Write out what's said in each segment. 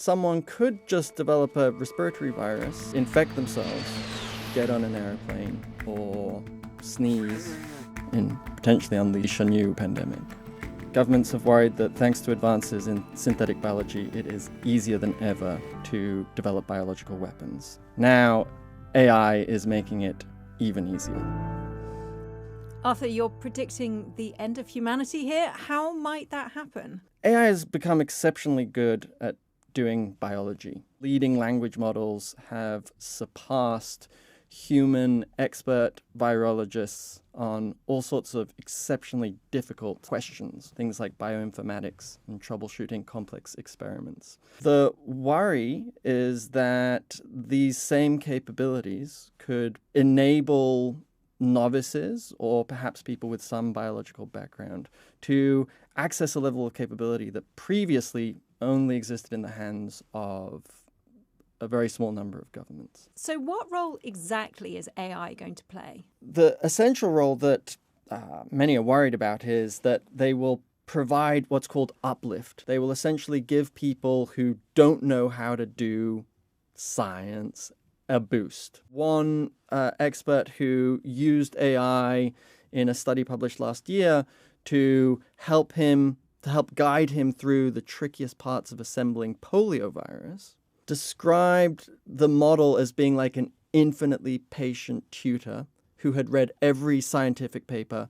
someone could just develop a respiratory virus, infect themselves, get on an airplane, or sneeze and potentially unleash a new pandemic. Governments have worried that thanks to advances in synthetic biology, it is easier than ever to develop biological weapons. Now, AI is making it even easier. Arthur, you're predicting the end of humanity here. How might that happen? AI has become exceptionally good at doing biology. Leading language models have surpassed human expert virologists on all sorts of exceptionally difficult questions, things like bioinformatics and troubleshooting complex experiments. The worry is that these same capabilities could enable novices, or perhaps people with some biological background, to access a level of capability that previously only existed in the hands of a very small number of governments. So what role exactly is AI going to play? The essential role that many are worried about is that they will provide what's called uplift. They will essentially give people who don't know how to do science a boost. One expert who used AI in a study published last year to help guide him through the trickiest parts of assembling poliovirus, described the model as being like an infinitely patient tutor who had read every scientific paper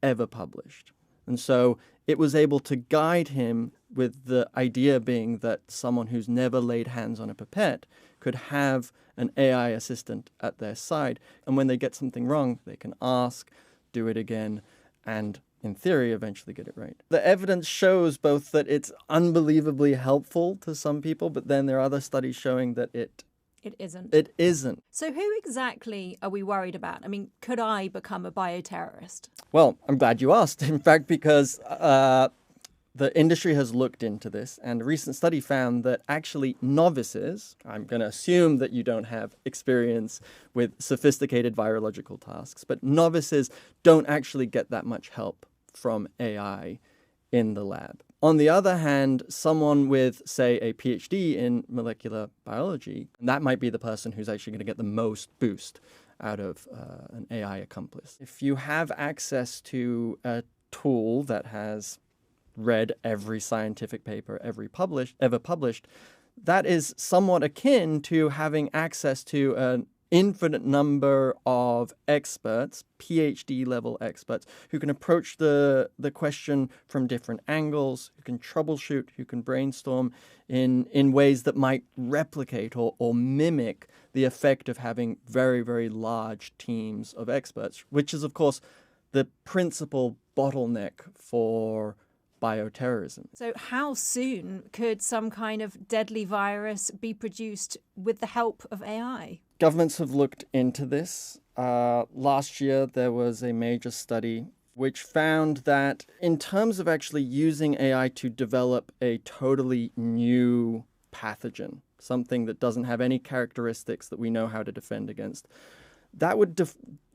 ever published. And so it was able to guide him, with the idea being that someone who's never laid hands on a pipette could have an AI assistant at their side. And when they get something wrong, they can ask, do it again, and in theory, eventually get it right. The evidence shows both that it's unbelievably helpful to some people, but then there are other studies showing that it isn't. So who exactly are we worried about? I mean, could I become a bioterrorist? Well, I'm glad you asked, in fact, because the industry has looked into this, and a recent study found that actually novices, I'm going to assume that you don't have experience with sophisticated virological tasks, but novices don't actually get that much help from AI in the lab. On the other hand, someone with, say, a PhD in molecular biology, that might be the person who's actually going to get the most boost out of an AI accomplice. If you have access to a tool that has read every scientific paper ever published, that is somewhat akin to having access to an infinite number of experts, PhD level experts, who can approach the question from different angles, who can troubleshoot, who can brainstorm in ways that might replicate or mimic the effect of having very, very large teams of experts, which is, of course, the principal bottleneck for bioterrorism. So how soon could some kind of deadly virus be produced with the help of AI? Governments have looked into this. Last year, there was a major study which found that in terms of actually using AI to develop a totally new pathogen, something that doesn't have any characteristics that we know how to defend against, that would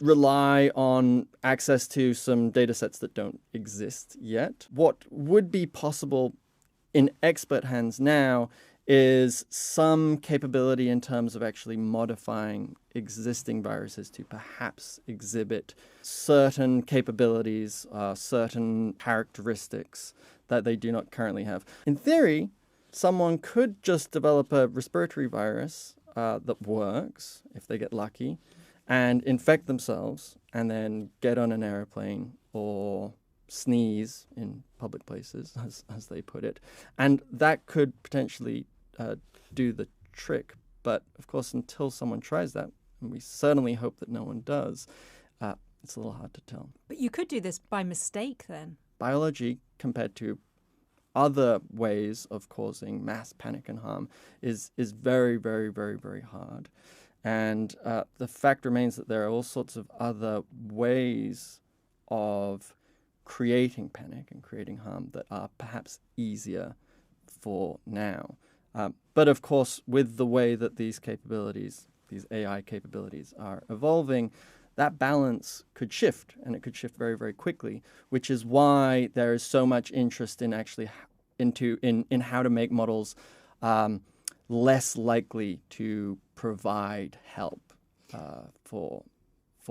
rely on access to some data sets that don't exist yet. What would be possible in expert hands now is some capability in terms of actually modifying existing viruses to perhaps exhibit certain capabilities, certain characteristics that they do not currently have. In theory, someone could just develop a respiratory virus that works, if they get lucky, and infect themselves, and then get on an airplane or sneeze in public places, as they put it. And that could potentially do the trick. But of course, until someone tries that, and we certainly hope that no one does, it's a little hard to tell. But you could do this by mistake then. Biology, compared to other ways of causing mass panic and harm, is very, very, very, very hard. And the fact remains that there are all sorts of other ways of creating panic and creating harm that are perhaps easier for now. But of course, with the way that these AI capabilities are evolving, that balance could shift, and it could shift very, very quickly, which is why there is so much interest in actually in how to make models less likely to provide help for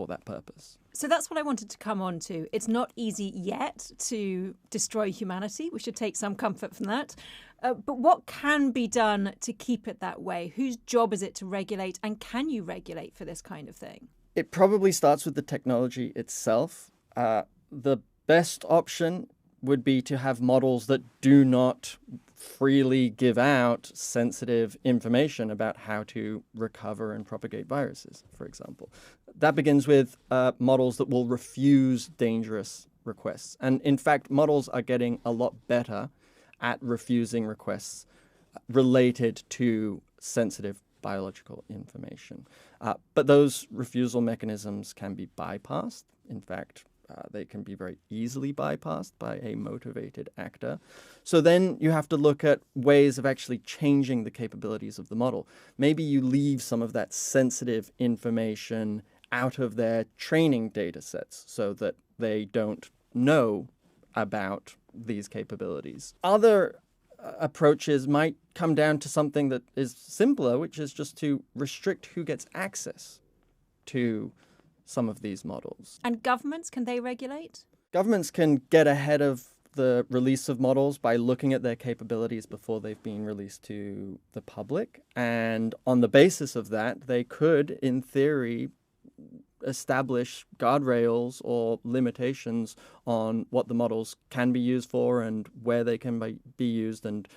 that purpose. So that's what I wanted to come on to. It's not easy yet to destroy humanity. We should take some comfort from that. But what can be done to keep it that way? Whose job is it to regulate? And can you regulate for this kind of thing? It probably starts with the technology itself. The best option would be to have models that do not freely give out sensitive information about how to recover and propagate viruses, for example. That begins with models that will refuse dangerous requests. And in fact, models are getting a lot better at refusing requests related to sensitive biological information. But those refusal mechanisms can be bypassed. In fact, they can be very easily bypassed by a motivated actor. So then you have to look at ways of actually changing the capabilities of the model. Maybe you leave some of that sensitive information out of their training data sets so that they don't know about these capabilities. Other approaches might come down to something that is simpler, which is just to restrict who gets access to some of these models. And governments, can they regulate? Governments can get ahead of the release of models by looking at their capabilities before they've been released to the public. And on the basis of that, they could, in theory, establish guardrails or limitations on what the models can be used for and where they can be used and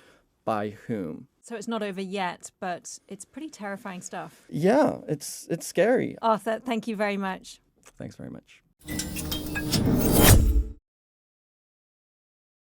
by whom. So it's not over yet, but it's pretty terrifying stuff. Yeah, it's scary. Arthur, thank you very much. Thanks very much.